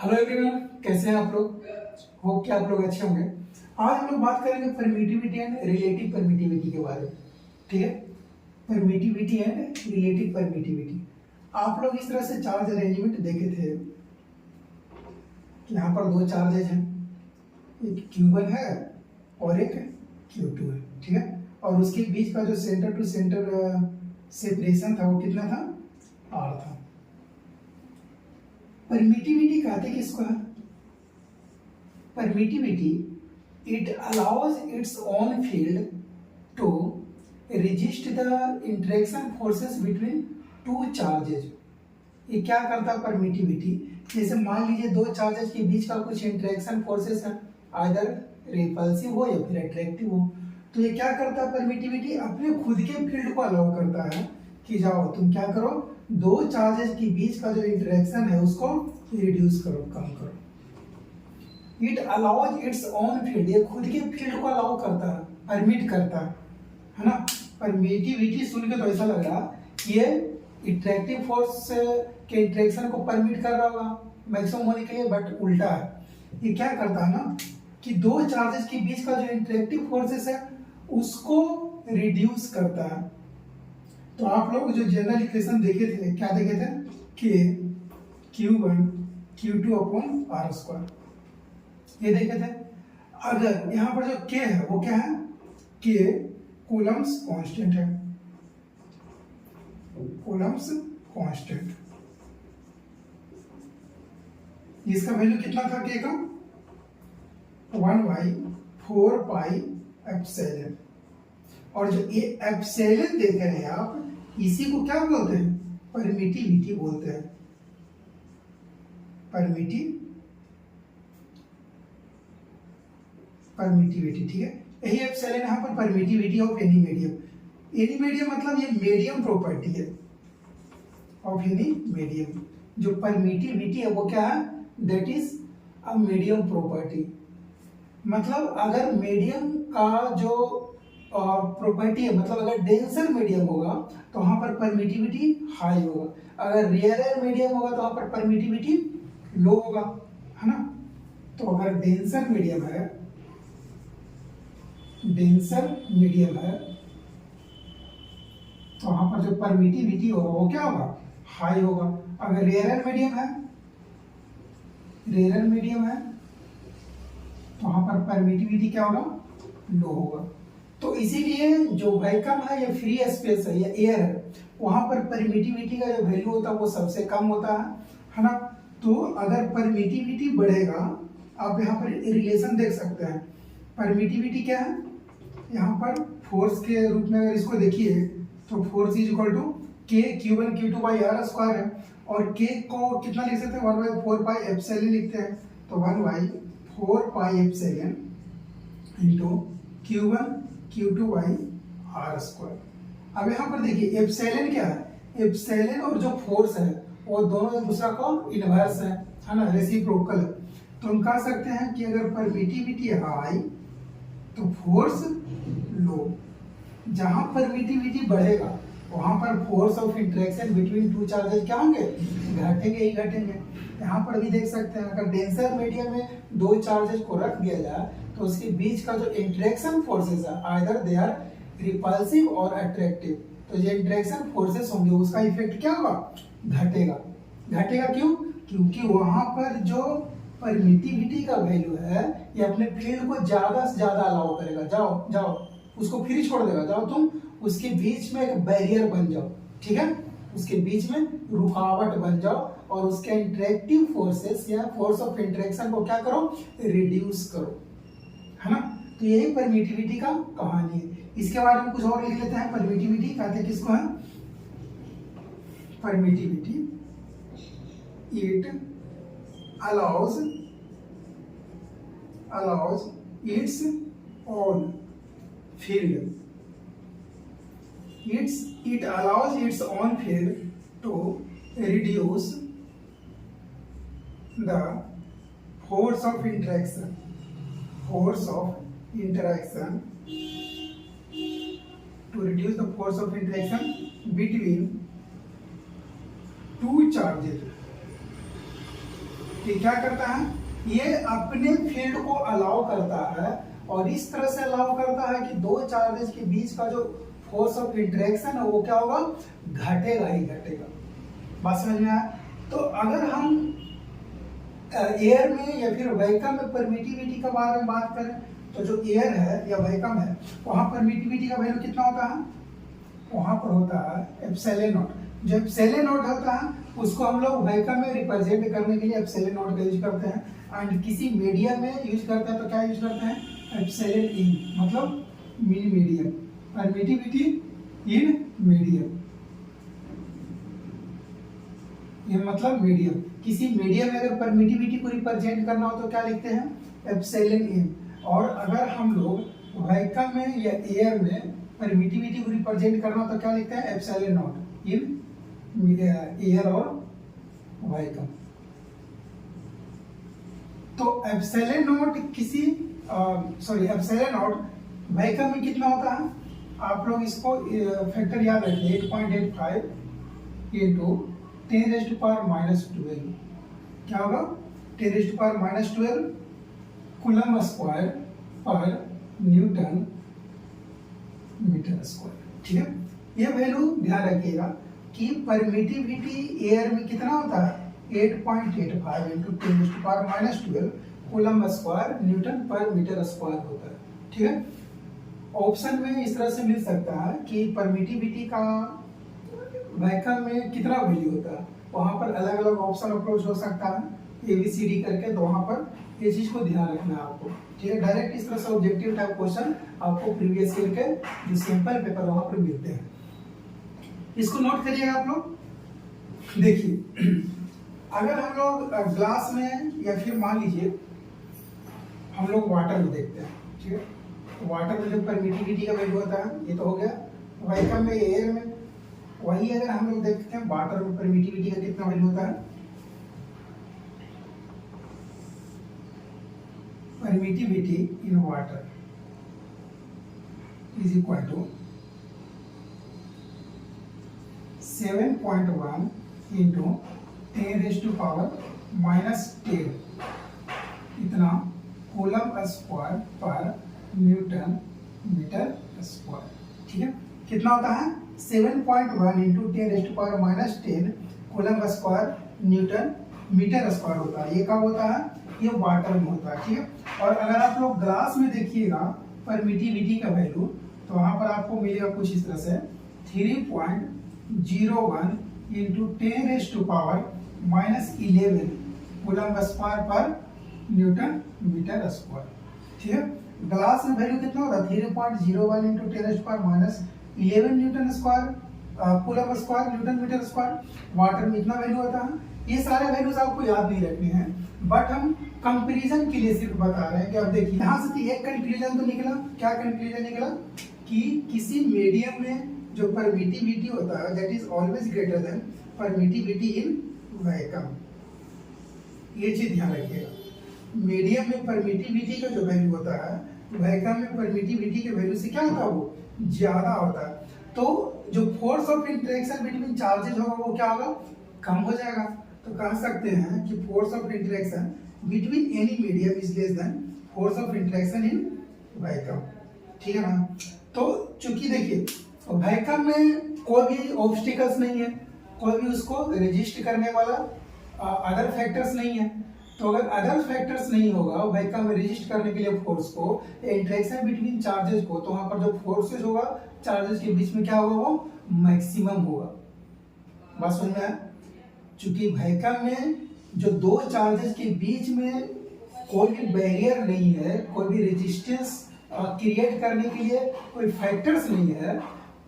Hello everyone, कैसे हैं आप लोग। होप कि आप लोग अच्छे होंगे। आज हम लोग बात करेंगे परमिटिविटी एंड रिलेटिव परमिटिविटी के बारे में। ठीक है, परमिटिविटी एंड रिलेटिव परमिटिविटी। आप लोग इस तरह से चार्ज अरेंजमेंट देखे थे। यहाँ पर दो चार्जेज हैं, एक Q1 है और एक Q2 है। ठीक है, और उसके बीच का जो सेंटर टू सेंटर सेपरेशन था वो कितना था, R था। परमिटिविटी कहते किसको है? Permittivity, it allows its own field to resist the interaction forces between two charges. ये क्या करता है परमिटिविटी? जैसे मान लीजिए दो चार्जेज के बीच का कुछ इंटरेक्शन फोर्सेस है, आइदर रिपल्सिव हो या फिर अट्रैक्टिव हो, तो ये क्या करता है परमिटिविटी? अपने खुद के फील्ड को अलाउ करता है कि जाओ तुम क्या करो, दो चार्जेस के बीच का जो इंटरेक्शन है उसको रिड्यूस करो, कम करो। It allows its own field, ये खुद के फील्ड को अलाउ करता है, परमिट करता है ना। परमिटिविटी सुन के तो ऐसा लग रहा कि ये अट्रैक्टिव फोर्स के इंटरेक्शन को परमिट कर रहा होगा मैक्सिमम होने के लिए, बट उल्टा है। ये क्या करता है ना कि दो चार्जेस के बीच का जो इंटरेक्टिव फोर्सेस है उसको रिड्यूस करता है। तो आप लोग जो जनरल इक्वेशन देखे थे, क्या देखे थे? कि Q1 Q2 upon R square, ये देखे थे। अगर यहाँ पर जो K है वो क्या है? K कूलम्स कांस्टेंट है, कूलम्स कांस्टेंट। इसका वैल्यू कितना था K का? 1/4 पाई एप्सिलॉन। और जो ये एप्सिलॉन देख रहे हैं आप, इसी को क्या बोलते हैं? परमिटिविटी बोलते हैं, परमिटिविटी। ठीक है, यही एप्सिलॉन यहाँ पर permittivity of any medium. Any medium मतलब ये मीडियम प्रॉपर्टी है ऑफ एनी मीडियम। जो परमिटिविटी है वो क्या है? That is a medium property. मतलब अगर मीडियम का जो प्रॉपर्टी है, मतलब अगर डेंसर मीडियम होगा तो वहां पर परमिटिविटी हाई होगा, अगर रेयरर मीडियम होगा तो वहां पर परमिटिविटी लो होगा, है ना। तो अगर डेंसर मीडियम है, तो वहां पर जो परमिटिविटी होगा वो क्या होगा? हाई होगा। अगर रेयरर मीडियम है तो वहां पर परमिटिविटी क्या होगा? लो होगा। तो इसीलिए जो वैक्यूम है या फ्री स्पेस है या एयर है, वहां पर परमिटिविटी का जो वैल्यू होता है वो सबसे कम होता है ना। तो अगर परमिटिविटी बढ़ेगा, आप यहाँ पर रिलेशन देख सकते हैं। परमिटिविटी क्या है? यहाँ पर फोर्स के रूप में अगर इसको देखिए तो force is equal to K Q1 Q2 by R square है, और K को कितना लिख सकते हैं? 1/4 पाई एप्सिलॉन लिखते हैं। तो 1/4 pi epsilon into Q1 Q2 by R square. अब यहाँ पर देखिए एप्सिलॉन क्या है? एप्सिलॉन और जो फोर्स है वो दोनों एक दूसरा को इनवर्स है ना, रेसिप्रोकल है। तो हम कह सकते हैं कि अगर परमिटिविटी हाई तो फोर्स लो। जहां परमिटिविटी बढ़ेगा वहां पर force of interaction between two charges क्या होंगे? घटेंगे ही घटेंगे। यहाँ पर भी देख सकते हैं, अगर डेंसर मीडियम में दो चार्जेस को रख दिया जाए तो उसके बीच का जो इंटरेक्शन फोर्सेस है, आइदर दे आर रिपल्सिव और अट्रैक्टिव, तो जो इंटरेक्शन फोर्सेस होंगे उसका इफेक्ट क्या होगा? घटेगा। घटेगा क्यों? क्योंकि वहां पर जो परमिटिविटी का वैल्यू है ये अपने फील्ड को ज्यादा से ज्यादा अलाउ करेगा। जाओ जाओ, उसको फ्री छोड़ देगा, जाओ तुम उसके बीच में एक बैरियर बन जाओ। ठीक है, उसके बीच में रुकावट बन जाओ और उसके इंटरेक्टिव फोर्सेस या फोर्स ऑफ इंटरेक्शन को क्या करो? रिड्यूस करो, है ना। तो यही परमिटिविटी का कहानी है। इसके बारे में कुछ और लिख लेते हैं। परमिटिविटी कहते हैं किसको है? Permittivity, it allows its own field. It allows its own field to reduce the force of interaction between two charges ये क्या करता है, ये अपने फील्ड को अलाउ करता है और इस तरह से अलाउ करता है कि दो चार्जेस के बीच का जो फोर्स ऑफ इंटरेक्शन है वो क्या होगा, घटेगा ही घटेगा। बात समझ में आया? तो अगर हम एयर में या फिर वैक्यूम में परमिटिविटी के बारे में बात करें तो जो एयर है या वैक्यूम है वहां परमिटिविटी का वैल्यू कितना होता है, वहां पर होता है एप्सिलॉन नॉट। जो एप्सिलॉन नॉट होता है उसको हम लोग वैक्यूम में रिप्रेजेंट करने के लिए एप्सिलॉन नॉट का यूज करते हैं, एंड किसी मीडियम में यूज करते हैं तो क्या यूज करते हैं, एप्सिलॉन इन, मतलब mean medium, permittivity in medium, ये मतलब मीडियम। किसी मीडियम में अगर परमिटिविटी को रिप्रेजेंट करना हो तो क्या लिखते हैं, एप्सिलॉन इन। और अगर हम लोग वैक्यूम में या एयर में परमिटिविटी को रिप्रेजेंट करना हो तो क्या लिखते हैं, एप्सिलॉन नॉट इन एयर और वैक्यूम। तो एप्सिलॉन नॉट किसी एप्सिलॉन नॉट वैक्यूम में कितना होता है, आप लोग इसको फैक्टर याद रखिए, 8.85 इंटू 10⁻⁻12 क्या होगा, 10⁻⁻12 coulomb square per newton metre square. ठीक है, ये वैल्यू ध्यान रखिएगा कि परमिटिविटी एयर में कितना होता है, 8.85 इंटू 10⁻⁻12 कूलम स्क्वायर न्यूटन पर मीटर स्क्वायर होता है। ठीक है, ऑप्शन में इस तरह से मिल सकता है कि परमिटिविटी का वैक्यूम में कितना वैल्यू होता है, वहां पर अलग अलग ऑप्शन अप्रोच हो सकता है ABCD करके, तो वहां पर ये चीज को ध्यान रखना है आपको। ठीक है, डायरेक्ट इस तरह से ऑब्जेक्टिव टाइप क्वेश्चन आपको प्रीवियस ईयर के जो सिंपल पेपर वहां पर मिलते हैं, इसको नोट करिएगा आप लोग। देखिए अगर हम लोग ग्लास में या फिर मान लीजिए हम लोग वाटर में देखते हैं, ठीक है, वाटर में जो परमिटिविटी का वैल्यू होता है ये तो हो गया, वैक्यूम में एयर में, वही अगर हम लोग देखते हैं वाटर में परमिटिविटी का कितना वैल्यू होता है, permittivity in water is equal to 7.1 into 10⁻⁻10 इतना coulomb square per newton metre square. ठीक है, कितना होता है, 7.1 into 10⁻⁻10 coulomb square newton metre square होता है। ये कब होता है, ये वाटर में होता है। ठीक है, और अगर आप लोग ग्लास में देखिएगा परमिटिविटी का वैल्यू तो वहां पर आपको मिलेगा कुछ इस तरह से 3.01 into 10⁻⁻11 coulomb square per newton metre square. ठीक है, ग्लास में वैल्यू कितना होता है, 3.01 into 10⁻11 newton square coulomb square newton metre square. Water में इतना वैल्यू होता है। ये सारे वैल्यूज आपको याद नहीं रखने हैं, बट हम कंपैरिजन के लिए सिर्फ बता रहे हैं कि अब देखिए यहाँ से एक कंक्लूजन तो निकला, क्या कंक्लूजन निकला कि किसी मीडियम में जो परमिटिविटी होता है that is always greater than permittivity in vacuum. ये चीज ध्यान रखिएगा, मीडियम में परमिटिविटी का जो वैल्यू होता है वैक्यूम में परमिटिविटी के वैल्यू से क्या होता है, वो ज्यादा होता है। तो जो force of interaction between charges होगा वो क्या होगा, कम हो जाएगा। तो कह सकते हैं कि force of interaction between any medium is less than force of interaction in vacuum. ठीक है ना, तो चूंकि देखिए वैक्यूम में कोई भी ऑब्स्टिकल्स नहीं है, कोई भी उसको रेजिस्ट करने वाला अदर फैक्टर्स नहीं है। तो अगर अदर फैक्टर्स नहीं होगा वैक्यूम में रेजिस्ट करने के लिए फोर्स को, इंटरेक्शन बिटवीन चार्जेस को, तो वहां पर जो फोर्सेस होगा चार्जेस के बीच में क्या होगा, वो मैक्सिमम होगा। बात समझ में आया? चूंकि वैक्यूम में जो दो चार्जेस के बीच में कोई भी बैरियर नहीं है, कोई भी रेजिस्टेंस क्रिएट करने के लिए कोई फैक्टर्स नहीं है,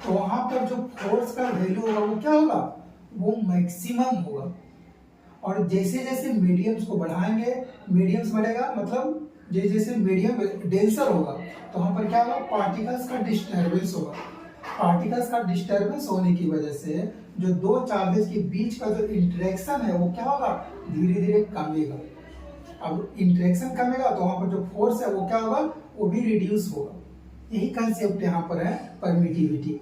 तो वहां पर जो फोर्स का वैल्यू होगा वो क्या होगा, वो मैक्सिमम होगा। और जैसे जैसे मीडियम्स को बढ़ाएंगे, मीडियम्स बढ़ेगा मतलब जैसे जैसे मीडियम डेंसर होगा तो वहां पर क्या होगा, पार्टिकल्स का डिस्टर्बेंस होगा। पार्टिकल्स का डिस्टर्बेंस होने की वजह से जो दो चार्जेस के बीच का जो इंटरेक्शन है वो क्या होगा, धीरे धीरे कमेगा। अब इंटरेक्शन कमेगा तो वहां पर जो फोर्स है वो क्या होगा, वो भी रिड्यूस होगा। यही कंसेप्ट यहाँ पर है परमिटिविटी।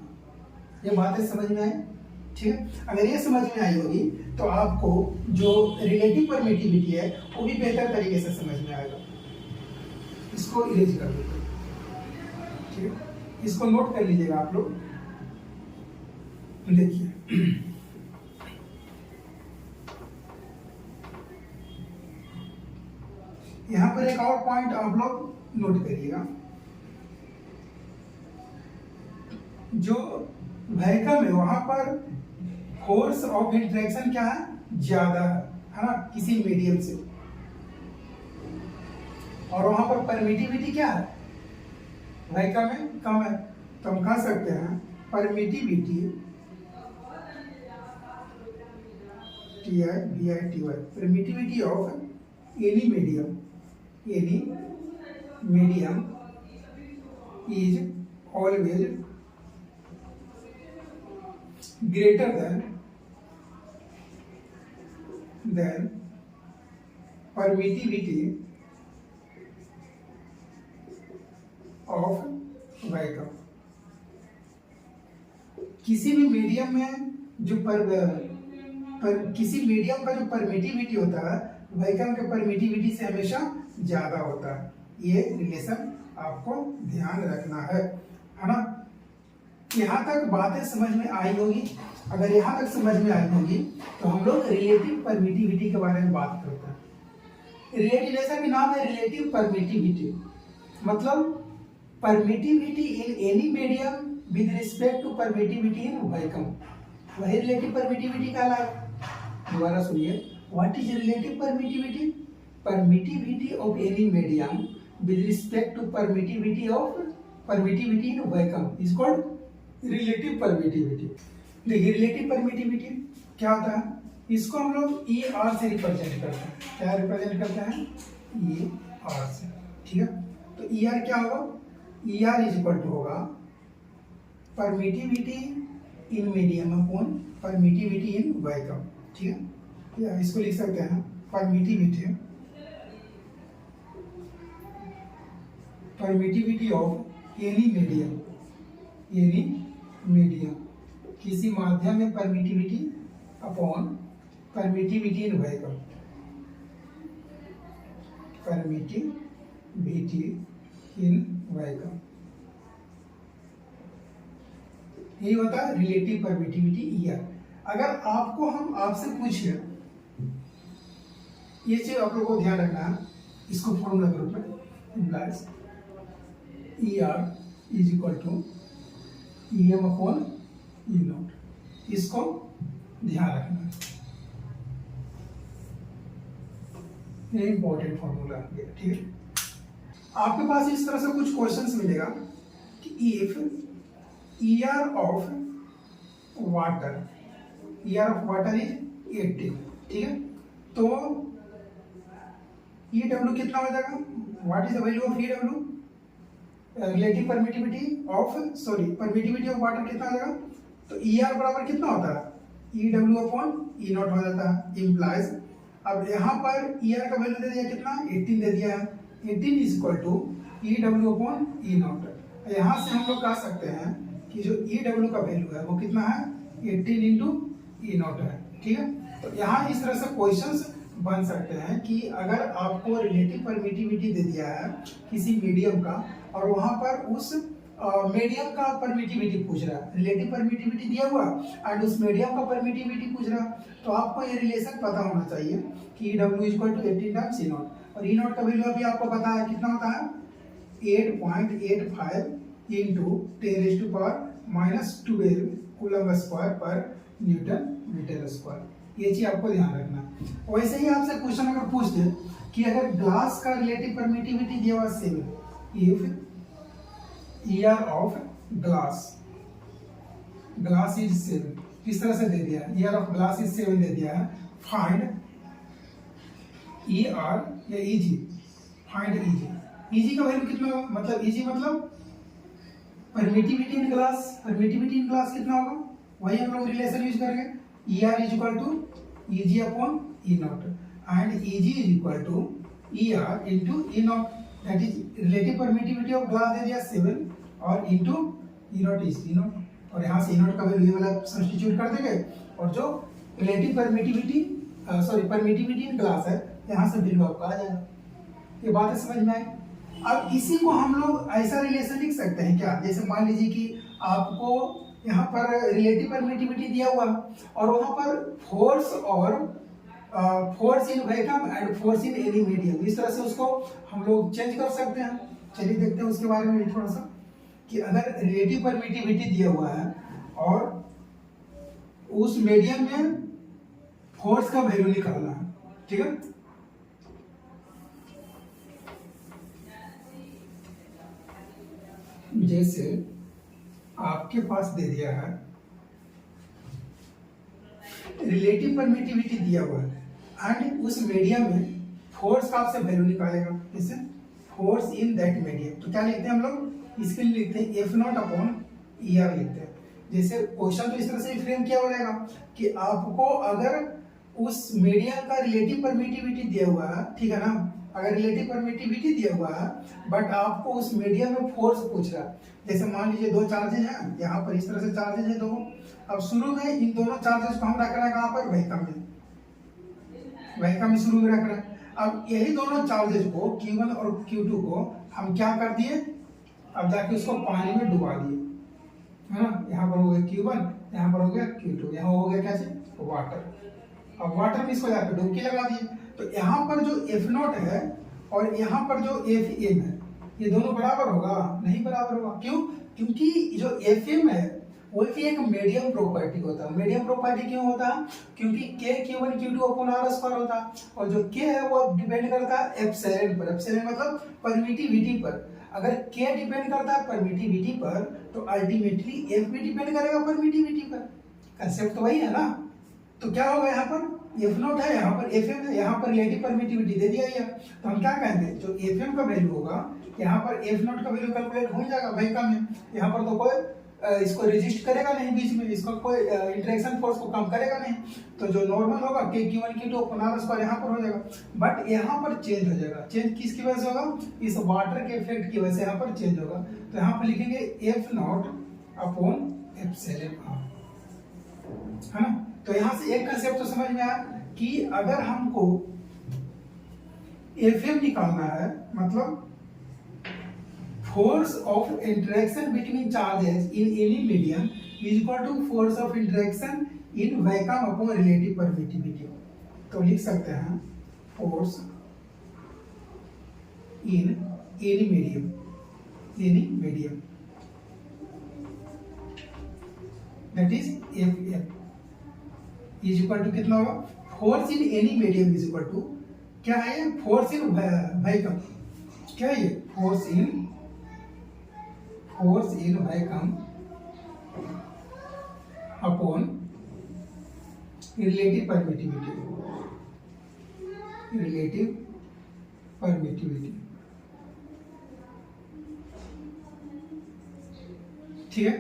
ये बातें समझ में आई? ठीक है, अगर ये समझ में आई होगी तो आपको जो रिलेटिव परमिटिविटी है वो भी बेहतर तरीके से समझ में आएगा। इसको इरेज कर देते हैं, ठीक है, इसको नोट कर लीजिएगा आप लोग। देखिए यहां पर एक और पॉइंट आप लोग नोट करिएगा, जो व्हीकल है वहां पर फोर्स ऑफ इंटरेक्शन क्या है, ज्यादा है ना, किसी मीडियम से, और वहां पर परमिटिविटी क्या है, व्हीकल में कम है। तो हम कह सकते हैं permittivity permittivity of any medium is always greater than permittivity of vacuum। किसी भी मीडियम में जो किसी मीडियम का जो परमिटिविटी होता है वैक्यूम के परमिटिविटी से हमेशा ज्यादा होता है। ये रिलेशन आपको ध्यान रखना है ना। यहाँ तक बातें समझ में आई होगी। अगर यहाँ तक समझ में आई होगी तो हम लोग रिलेटिव परमिटिविटी के बारे में बात करते हैं। रिलेशन का नाम है रिलेटिव परमिटिविटी, मतलब permittivity in any medium with respect to permittivity in vacuum, वही रिलेटिव परमिटिविटी कहलाता है। दोबारा सुनिए, what is relative permittivity? Permittivity of any medium with respect to permittivity in vacuum is called relative permittivity. देखिए relative permittivity क्या होता है, इसको हम लोग ई आर से रिप्रेजेंट करते हैं। क्या रिप्रेजेंट करते हैं? ई आर से, ठीक है। तो ई आर क्या होगा? E R is equal to होगा permittivity in medium upon permittivity in vacuum, ठीक है। या इसको लिख सकते हैं परमिटिविटी ऑफ एनी मीडियम किसी माध्यम में permittivity upon permittivity in vacuum, यही होता है रिलेटिव परमिटिविटी ई आर। अगर आपसे पूछे, ये चीज आप लोगों को ध्यान रखना है, इसको फॉर्मूला के रूप में implies E R is equal to E M upon E naught, इसको ध्यान रखना है, ये इंपॉर्टेंट फॉर्मूला है, ठीक है। आपके पास इस तरह से कुछ क्वेश्चंस मिलेगा कि if E R of water is 80, ठीक है, तो ई डब्ल्यू कितना हो जाएगा? What is the value of E W? Relative permittivity of water कितना हो जाएगा? तो ई आर बराबर कितना होता है? ई डब्ल्यू अपॉन ई नॉट हो जाता है, इम्प्लाइज। अब यहाँ पर ई आर का वैल्यू दे दिया कितना? 18 दे दिया है। 18 is equal to E W upon E naught. यहाँ से हम लोग कह सकते हैं कि जो ई डब्ल्यू का वैल्यू है वो कितना है? 18 इंटू ई नॉट है, ठीक है। तो यहाँ इस तरह से क्वेश्चंस बन सकते हैं कि अगर आपको रिलेटिव परमिटिविटी दे दिया है किसी मीडियम का और वहां पर उस मीडियम का परमिटिविटी पूछ रहा है, रिलेटिव परमिटिविटी दिया हुआ एंड उस मीडियम का परमिटिविटी पूछ रहा, तो आपको ये रिलेशन पता होना चाहिए कि W is equal to 18 times E naught, और ई नॉट का वैल्यू अभी आपको पता है कितना होता है? 8.85 into 10⁻⁻12 coulomb square per newton metre square. ये चीज आपको ध्यान रखना। वैसे ही आपसे क्वेश्चन अगर पूछ दे कि अगर ग्लास का रिलेटिव परमिटिविटी दिया हुआ 7, if E R of glass is 7, किस तरह से दे दिया है? E R of glass is 7 दे दिया है। फाइंड ई आर या ई जी, फाइंड ई जी। ई जी का वैल्यू कितना होगा? मतलब ई जी मतलब परमिटिविटी इन ग्लास, कितना होगा? वही हम लोग रिलेशन यूज करेंगे। E R is equal to E G upon E naught and E G is equal to E R into E naught, that is relative permittivity of glass दे दिया 7 और into E naught is E naught, और यहाँ से ई not का value ये वाला substitute कर देंगे और जो relative permittivity permittivity in glass है, यहाँ से वैल्यू आपका आ जाएगा। ये बात समझ में आई। अब इसी को हम लोग ऐसा रिलेशन लिख सकते हैं क्या, जैसे मान लीजिए कि आपको यहाँ पर रिलेटिव परमिटिविटी दिया हुआ और वहाँ पर force in vacuum and force in any medium, इस तरह से उसको हम लोग चेंज कर सकते हैं। चलिए देखते हैं उसके बारे में भी थोड़ा सा, कि अगर रिलेटिव परमिटिविटी दिया हुआ है और उस मीडियम में फोर्स का वैल्यू निकालना है, ठीक है। जैसे आपके पास दे दिया है रिलेटिव परमिटिविटी दिया हुआ है एंड उस मीडियम में फोर्स का आपसे वैल्यू निकालेगा, जैसे फोर्स इन दैट मीडियम। तो क्या लिखते हैं हम लोग, इसके लिए लिखते हैं F नॉट अपॉन ER लिखते हैं। जैसे क्वेश्चन तो इस तरह से फ्रेम किया हो जाएगा कि आपको अगर उस मीडियम का रिलेटिव परमिटिविटी दिया हुआ है, ठीक है ना, अगर रिलेटिव परमिटिविटी दिया हुआ है बट आपको उस मीडियम में फोर्स पूछ रहा है, जैसे मान लीजिए दो चार्जेज हैं, यहाँ पर इस तरह से चार्जेज है दो। अब शुरू में इन दोनों चार्जेस को हम रख रहे हैं कहाँ पर, वैक्यूम में, वैक्यूम में शुरू में रख रहे हैं। अब यही दोनों चार्जेस को Q1 और Q2 को हम क्या कर दिए, अब जाके उसको पानी में डुबा दिए, है ना। यहाँ पर हो गया Q1, यहाँ पर हो गया Q2, यहाँ हो गया कैसे, वाटर। अब वाटर में इसको जाकर डुबकी लगा दिए, तो यहाँ पर जो F नॉट है और यहाँ पर जो Fm है, ये दोनों बराबर होगा, नहीं बराबर होगा। क्यों, क्योंकि जो Fm है वो भी एक मीडियम प्रॉपर्टी होता है। मीडियम प्रॉपर्टी क्यों होता है, क्योंकि K Q1 Q2 upon R square होता है, और जो K है वो डिपेंड करता है एप्सिलॉन पर। एप्सिलॉन मतलब परमिटिविटी पर। अगर K डिपेंड करता है परमिटिविटी पर तो अल्टीमेटली F भी डिपेंड करेगा परमिटिविटी पर। कंसेप्ट तो वही है ना। तो क्या होगा, यहाँ पर F नॉट है, यहाँ पर Fm है, यहाँ पर रिलेटिव परमिटिविटी दे दिया गया, तो हम क्या कहेंगे, जो Fm का वैल्यू होगा यहाँ पर F नॉट का वैल्यू कैलकुलेट हो जाएगा वैक्यूम में। यहाँ पर तो कोई इसको रेजिस्ट करेगा नहीं, बीच में इसको कोई इंटरेक्शन फोर्स को कम करेगा नहीं, तो जो नॉर्मल होगा K Q1 Q2 upon R square यहाँ पर हो जाएगा। बट यहाँ पर चेंज हो जाएगा, चेंज किसकी वजह से होगा, इस वाटर के इफेक्ट की वजह से यहाँ पर चेंज होगा। तो यहाँ पर लिखेंगे F naught upon epsilon R, है ना। तो यहाँ से एक कंसेप्ट तो समझ में आया कि अगर हमको Fm निकालना है, मतलब force of interaction between charges in any medium is equal to force of interaction in vacuum upon relative permittivity. तो लिख सकते हैं force in any medium that is Fm is equal to कितना होगा, force in any medium is equal to क्या है ये, force in vacuum, क्या है ये, force in vacuum upon relative permittivity, ठीक है।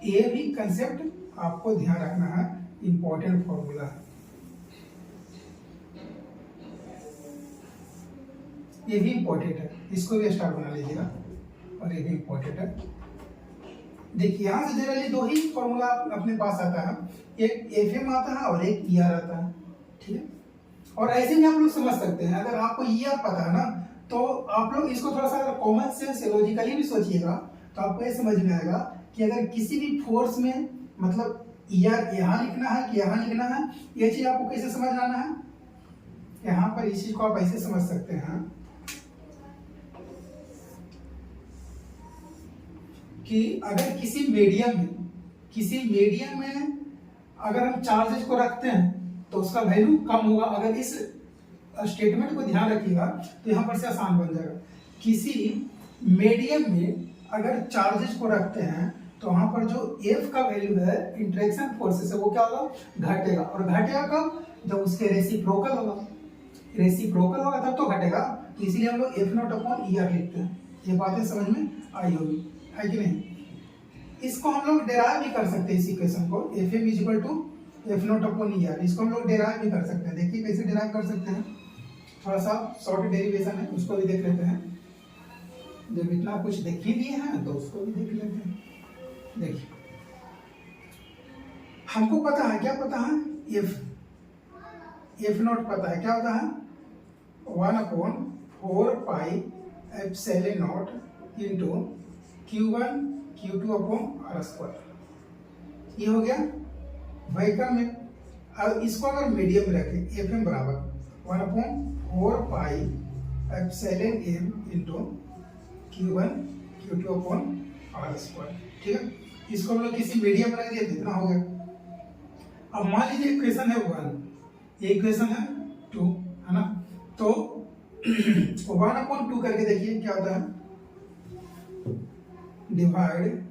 ये भी कंसेप्ट आपको ध्यान रखना है, इंपॉर्टेंट फॉर्मूला है, ये भी इंपॉर्टेंट है, इसको भी स्टार बना लीजिएगा, और ये भी इंपॉर्टेंट है। देखिए यहाँ से जनरली दो ही फॉर्मूला अपने पास आता है, एक Fm आता है और एक ER आता है, ठीक है। और ऐसे भी आप लोग समझ सकते हैं, अगर आपको ER पता है ना, तो आप लोग इसको थोड़ा सा कॉमन सेंस से लॉजिकली भी सोचिएगा तो आपको ये समझ में आएगा कि अगर किसी भी फोर्स में मतलब ER यहाँ लिखना है कि यहाँ लिखना है, ये चीज आपको कैसे समझ आना है, यहाँ पर इस चीज को आप ऐसे समझ सकते हैं कि अगर किसी मीडियम में अगर हम चार्जेस को रखते हैं तो उसका वैल्यू कम होगा। अगर इस स्टेटमेंट को ध्यान रखिएगा तो यहाँ पर से आसान बन जाएगा। किसी मीडियम में अगर चार्जेस को रखते हैं तो वहां पर जो F का वैल्यू है इंटरेक्शन फोर्सेस है वो क्या होगा, घटेगा। और घटेगा कब, जब उसके रेसिप्रोकल होगा तब तो घटेगा। तो इसीलिए हम लोग F नॉट अपॉन ER लिखते हैं। ये बातें समझ में आई होगी, है कि नहीं। इसको हम लोग डेराइव भी कर सकते हैं, इस इक्वेशन को Fm is equal to F naught upon ER, इसको हम लोग डेराइव भी कर सकते हैं। देखिए कैसे डेराइव कर सकते हैं, थोड़ा सा शॉर्ट डेरिवेशन है, उसको भी देख लेते हैं। जब इतना कुछ देख ही दिए हैं तो उसको भी देख लेते हैं। देखिए हमको पता है, क्या पता है, एफ नॉट पता है, क्या होता है 1/4πε0 इंटू Q1 Q2/r²। ये हो गया वेहिकल में। अब इसको अगर मीडियम में रखें, एफ एम बराबर 1/4πε0 इंटू Q1 Q2/r²। ठीक है, इसको हम लोग किसी मीडियम में रख दिए, इतना हो गया। अब मान लीजिए इक्वेशन है 1, ये इक्वेशन है 2, है ना, तो 1/2 करके देखिए क्या होता है, डिवाइड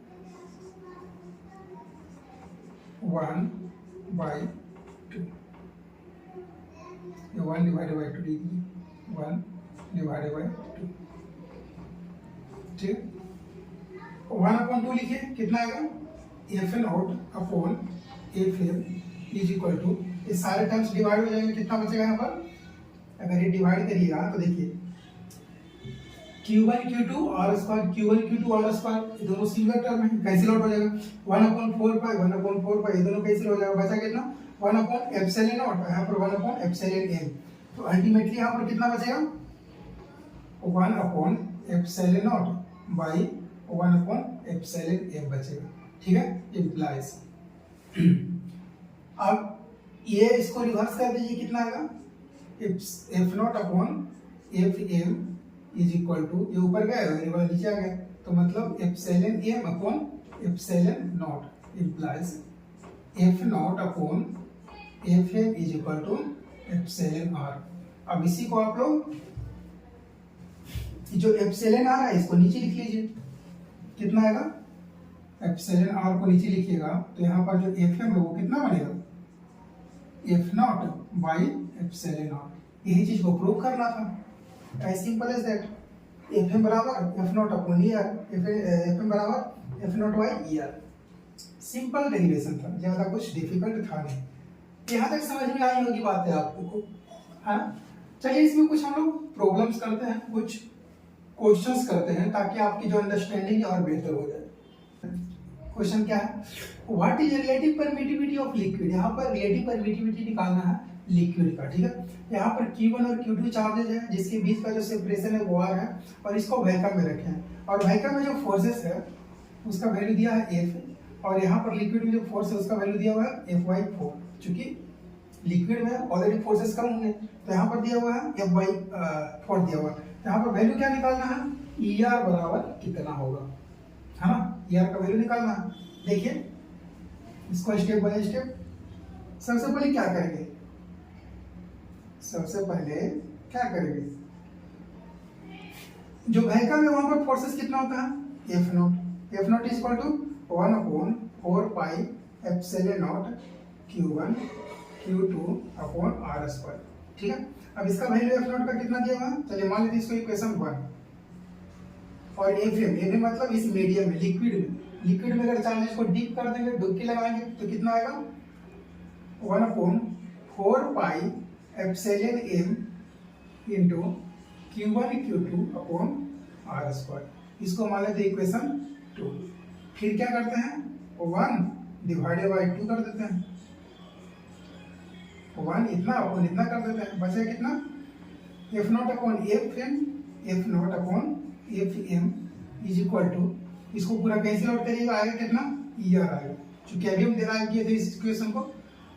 1/2, ये 1 डिवाइडेड बाई 2 लीजिए, 1 डिवाइडेड बाई 2। ठीक, 1/2 लिखिए, कितना आएगा, F naught upon F M is equal to, ये सारे टर्म्स डिवाइड हो जाएंगे, कितना बचेगा यहाँ पर, अगर ये डिवाइड करिएगा तो देखिए Q1 Q2 r², Q1 Q2 r², ये दोनों सिंगल टर्म है, कैंसिल आउट हो जाएगा। 1/4π ये दोनों कैंसिल हो जाएगा, बचा कितना 1/ε0, यहाँ पर 1/ε m। तो अल्टीमेटली यहाँ पर कितना बचेगा 1/ε0 बाई 1/ε m बचेगा। ठीक है, इम्प्लाइज। अब ये इसको रिवर्स कर दीजिए, कितना आएगा, F naught upon F M is equal to, ये ऊपर गया वेरिएबल नीचे आ गया, तो मतलब epsilon M upon epsilon naught implies F naught upon F M is equal to epsilon R. अब इसी को आप लोग जो एप्सिलॉन आर है इसको नीचे लिख लीजिए, कितना आएगा, एप्सिलॉन आर को नीचे लिखिएगा तो यहाँ पर जो एफ एम है वो कितना बनेगा, F naught by epsilon R. यही चीज को प्रूव करना था, as simple as that. F M बराबर F naught upon E R, F M बराबर F naught by E R. Simple derivation था, ज्यादा कुछ डिफिकल्ट था नहीं। यहाँ तक समझ में आई होगी बात है आपको, है ना। चलिए इसमें कुछ हम लोग प्रॉब्लम्स करते हैं, कुछ क्वेश्चंस करते हैं, ताकि आपकी जो अंडरस्टैंडिंग है और बेहतर हो जाए। क्वेश्चन क्या है, what is relative permittivity of liquid. यहाँ पर रिलेटिव परमिटिविटी निकालना है लिक्विड का। ठीक है, यहाँ पर Q1 और Q2 चार्जेज है, जिसके बीच का जो सेपरेशन है वो R है, और इसको वैक्यूम में रखे हैं, और वैक्यूम में जो फोर्सेस है उसका वैल्यू दिया है F, और यहाँ पर लिक्विड में जो फोर्स है उसका वैल्यू दिया हुआ है F/4। चूंकि लिक्विड में ऑलरेडी फोर्सेस कम होंगे, तो यहाँ पर दिया हुआ है F/4 दिया हुआ है। यहाँ पर वैल्यू क्या निकालना है, ER बराबर कितना होगा, है ना, ER का वैल्यू निकालना है। देखिए इसको स्टेप बाय स्टेप। सबसे पहले क्या करेंगे, सबसे पहले क्या करेंगे, जो वैक्यूम है वहां पर फोर्सेस कितना होता है, F naught is equal to 1/4πε0 Q1 Q2/r²। ठीक है, अब इसका वैल्यू एफ नॉट का कितना दिया हुआ है, चलिए मान लेते हैं इसको इक्वेशन 1। और एफ एम मतलब इस मीडियम में, लिक्विड में अगर चार्जेस को डीप कर देंगे, डुबकी लगाएंगे, तो कितना आएगा 1/4πε0m इंटू Q1 Q2/r²। इसको मान लेते हैं इक्वेशन 2। फिर क्या करते हैं, 1 डिवाइडेड बाई 2 कर देते हैं, 1 इतना अपॉन इतना कर देते हैं, बचा कितना, F naught upon F M is equal to, इसको पूरा कैंसिल आउट करिएगा, आएगा कितना, ER आएगा, क्योंकि अभी हम डिराइव किए थे इस इक्वेशन को।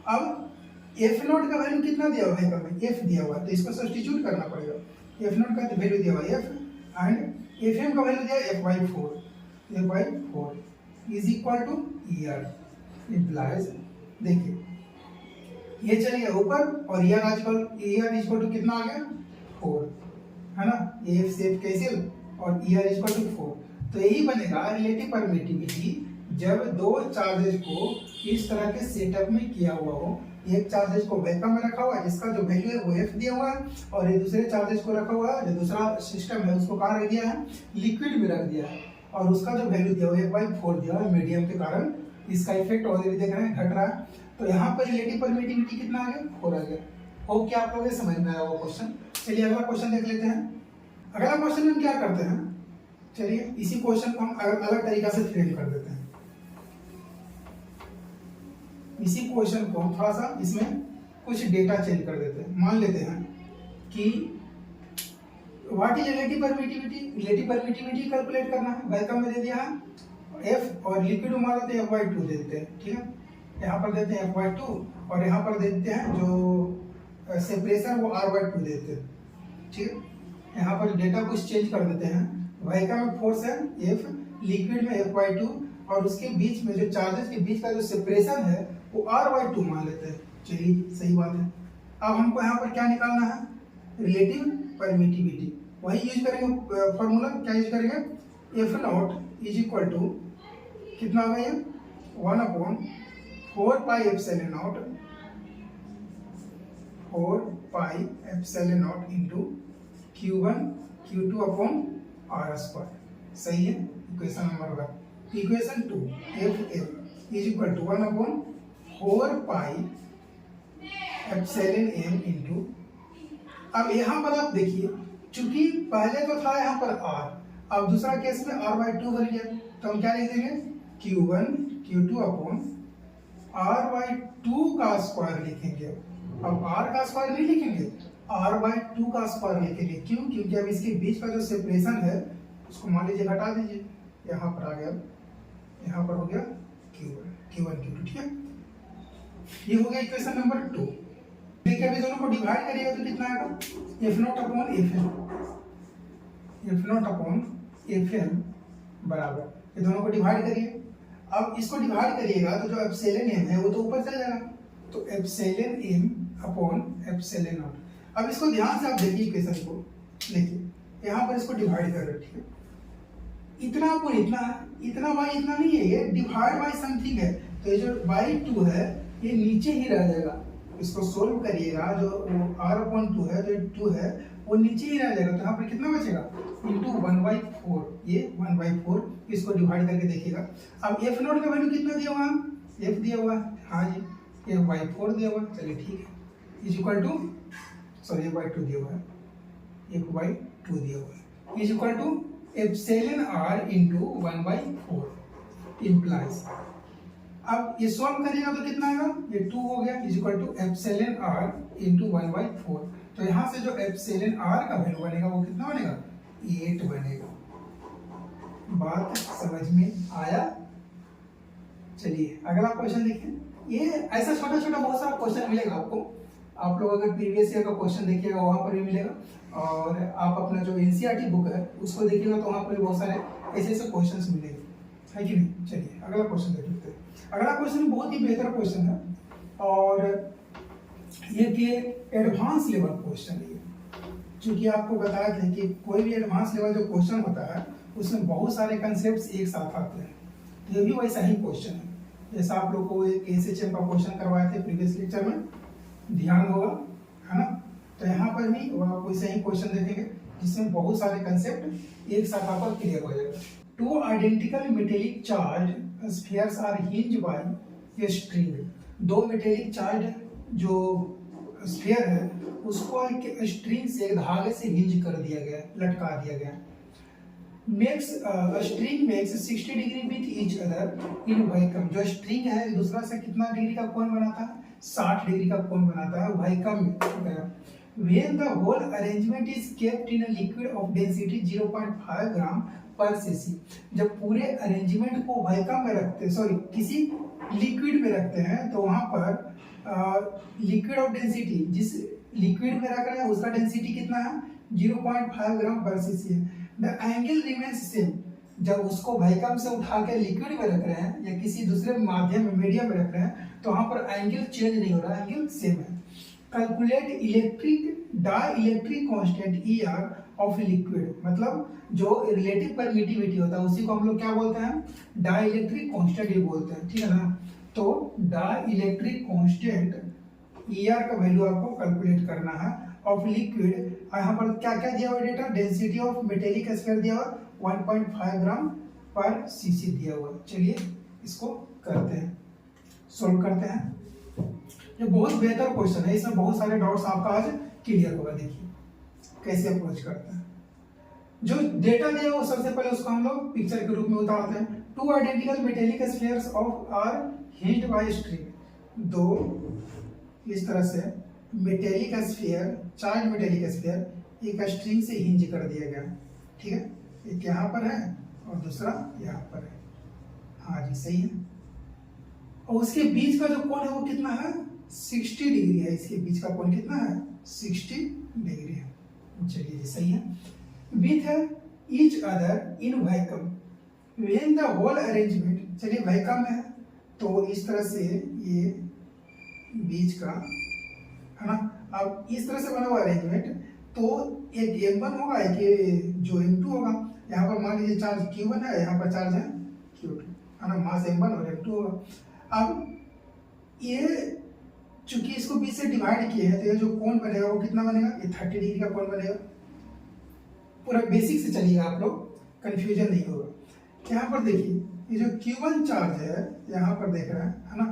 अब एफ नॉट का वैल्यू कितना दिया हुआ है, एफ दिया हुआ है, तो इसको सब्स्टिट्यूट करना पड़ेगा। एफ नॉट का वैल्यू दिया हुआ है F, एंड एफ एम का वैल्यू दिया है F/4 is equal to ER implies. देखिए ये चल गया ऊपर, और ER इक्वल टू कितना आ गया 4, है ना, एफ से कैंसिल और ER इक्वल टू 4। तो यही बनेगा रिलेटिव परमिटिविटी, जब दो चार्जेज को इस तरह के सेटअप में किया हुआ हो। एक चार्जेज को वैक्यूम में रखा हुआ है, जिसका जो वैल्यू है वो F दिया हुआ है, और ये दूसरे चार्जेज को रखा हुआ है, जो दूसरा सिस्टम है उसको कहाँ रख दिया है, लिक्विड में रख दिया है, और उसका जो वैल्यू दिया हुआ है F/4 दिया हुआ है मीडियम के कारण। इसका इफेक्ट ऑलरेडी देख रहे हैं, घट रहा है। तो यहाँ पर रिलेटिव परमिटिविटी कितना आ गया, 4 आ गया। होप क्या आप लोगों को समझ में आया वो क्वेश्चन। चलिए अगला क्वेश्चन देख लेते हैं। अगला क्वेश्चन में क्या करते हैं, चलिए इसी क्वेश्चन को हम अलग तरीका से फ्रेम कर देते हैं। इसी क्वेश्चन को हम थोड़ा सा इसमें कुछ डेटा चेंज कर देते हैं। मान लेते हैं कि what is relative permittivity, relative permittivity calculate करना है। वेलकम में दे दिया है एफ और लिक्विड में मान लेते हैं F/2 दे देते हैं, ठीक है। यहाँ पर देते हैं F/2 और यहाँ पर देते हैं जो सेपरेशन वो R/2 देते हैं, ठीक है। यहाँ पर डेटा कुछ चेंज कर देते हैं। वेलकम में फोर्स है F, लिक्विड में F/2 और उसके बीच में जो चार्जेस के बीच का जो सेपरेशन है वो R/2 मान लेते हैं। चलिए सही बात है। अब हमको यहाँ पर क्या निकालना है, रिलेटिव परमिटिविटी। वही यूज करेंगे फॉर्मूला, क्या यूज करेंगे, F0 इज इक्वल टू कितना हो गया 1/4 pi epsilon naught, 4 pi epsilon naught into Q1 Q2 upon R²। सही है, equation number 1। Equation 2 F is equal to 1/4 pi epsilon m into, अब यहाँ पर आप देखिए चूंकि पहले तो था यहाँ पर R, अब दूसरा केस में R/2 बन गया, तो हम क्या लिख देंगे Q1 Q2 अपॉन R/2 का स्क्वायर लिखेंगे। अब R का स्क्वायर नहीं लिखेंगे, R/2 का स्क्वायर लिखेंगे। क्यों, क्योंकि अब इसके बीच का जो सेपरेशन है उसको मान लीजिए घटा दीजिए, यहाँ पर आ गया, यहाँ पर हो गया Q1 Q2, ठीक है। ये हो गया इक्वेशन नंबर 2। देखिए अभी दोनों को डिवाइड करिएगा तो कितना आएगा, F0 upon Fm, F0 upon Fm बराबर, ये दोनों को डिवाइड करिए। अब इसको डिवाइड करिएगा तो जो एप्सिलॉन m है वो तो ऊपर चला जाएगा, तो epsilon m upon epsilon not. अब इसको ध्यान से आप देखिए इक्वेशन को, देखिए यहाँ पर इसको डिवाइड कर रहे, ठीक है। इतना अपॉन इतना, इतना बाई इतना नहीं है, ये डिवाइड बाई समथिंग है, तो ये जो बाई 2 है ये नीचे ही रह जाएगा। इसको सोल्व करिएगा, जो R/2 है, जो 2 है वो नीचे ही रह जाएगा, तो यहाँ पर कितना बचेगा इंटू 1/4, ये 1/4, इसको डिवाइड करके देखिएगा। अब F0 का वैल्यू कितना दिया हुआ है, F दिया हुआ है, हाँ जी, F/4 दिया हुआ है, चलिए ठीक है, is equal to, sorry F/2 दिया हुआ है, F/2 दिया हुआ है, is equal to epsilon R into 1/4 implies. अब ये सॉल्व करिएगा तो कितना आएगा, ये 2 हो गया, is equal to epsilon R into 1/4। तो यहाँ से जो एप्सिलॉन R का वैल्यू बनेगा वो कितना बनेगा, 8 बनेगा। बात समझ में आया। चलिए अगला क्वेश्चन देखिए। ये ऐसा छोटा छोटा बहुत सारा क्वेश्चन मिलेगा आपको, आप लोग अगर प्रीवियस ईयर का क्वेश्चन देखिएगा वहां पर भी मिलेगा, और आप अपना जो एनसीईआरटी बुक है उसको देखिएगा तो वहां पर भी बहुत सारे ऐसे ऐसे क्वेश्चन मिलेंगे, है कि नहीं। चलिए अगला क्वेश्चन देख लेते हैं। अगला क्वेश्चन बहुत ही बेहतर क्वेश्चन है, और ये कि एडवांस लेवल क्वेश्चन है। क्योंकि आपको बताया था कि कोई भी एडवांस लेवल जो क्वेश्चन होता है उसमें बहुत सारे कंसेप्ट्स एक साथ आते हैं, ये भी वैसा ही क्वेश्चन है। जैसा आप लोग को एक एसएचएम का क्वेश्चन करवाए थे प्रीवियस लेक्चर में, ध्यान होगा, है ना। तो यहाँ पर भी आप वैसे ही क्वेश्चन देखेंगे जिसमें बहुत सारे कंसेप्ट एक साथ आपका क्लियर हो जाएगा। 2 identical metallic charge spheres are hinged by a string. 2 metallic charge जो स्फीयर है उसको एक स्ट्रिंग से, एक धागे से हिंज कर दिया गया, लटका दिया गया। makes string makes 60 degree with each other in vacuum. जो स्ट्रिंग है दूसरा से कितना डिग्री का कोण बनाता है, 60 डिग्री का कोण बनाता है वैक्यूम में। when the whole arrangement is kept in a liquid of density 0.5 ग्राम पर cc। जब पूरे अरेंजमेंट को वैक्यूम में रखते हैं, सॉरी किसी लिक्विड में रखते हैं, तो वहां पर लिक्विड ऑफ डेंसिटी, जिस लिक्विड में रख रहे हैं उसका डेंसिटी कितना है 0.5 ग्राम पर cc है। The angle remains same. जब उसको वैक्यूम से उठा के लिक्विड में रख रहे हैं या किसी दूसरे माध्यम में, मीडियम में रख रहे हैं, तो वहां पर एंगल चेंज नहीं हो रहा, एंगल सेम है। Calculate electric dielectric constant ER of liquid. मतलब जो रिलेटिव परमिटिविटी होता है उसी को हम लोग क्या बोलते हैं, डाई इलेक्ट्रिक कांस्टेंट ही बोलते हैं, ठीक है ना। तो डाई इलेक्ट्रिक कांस्टेंट ER का वैल्यू आपको कैलकुलेट करना है ऑफ लिक्विड। यहाँ पर क्या क्या दिया हुआ data, density of metallic sphere दिया हुआ 1.5 ग्राम पर cc दिया हुआ। चलिए इसको करते हैं, सोल्व करते हैं। ये बहुत बेहतर क्वेश्चन है, इसमें बहुत सारे डाउट्स आपका आज क्लियर होगा। देखिए कैसे अप्रोच करते हैं। जो डेटा दिया हुआ सबसे पहले उसको हम लोग पिक्चर के रूप में उतारते हैं। 2 identical metallic spheres of are hinged by string. दो इस तरह से metallic sphere, charge metallic sphere एक स्ट्रिंग से हिंज कर दिया गया, ठीक है। एक यहाँ पर है और दूसरा यहाँ पर है। हाँ जी सही है। और उसके बीच का जो कोण है वो कितना है, 60 डिग्री है। इसके बीच का कोण कितना है, 60 डिग्री है। चलिए जी सही है। विथ है each other in vacuum when the whole arrangement, चलिए वैक्यूम में है तो इस तरह से ये बीच का है ना। अब इस तरह से बना हुआ अरेंजमेंट तो एक M1 होगा, एक जो M2 होगा। यहाँ पर मान लीजिए चार्ज Q1 है, यहाँ पर चार्ज है Q2 है ना, मास M1 और M2 होगा। अब ये चूंकि इसको बीच से डिवाइड किए हैं तो ये जो कोण बनेगा वो कितना बनेगा, ये 30 डिग्री का कोण बनेगा। पूरा बेसिक से चलिएगा, आप लोग कंफ्यूजन नहीं होगा। यहाँ पर देखिए ये जो Q1 चार्ज है यहाँ पर देख रहे हैं है ना,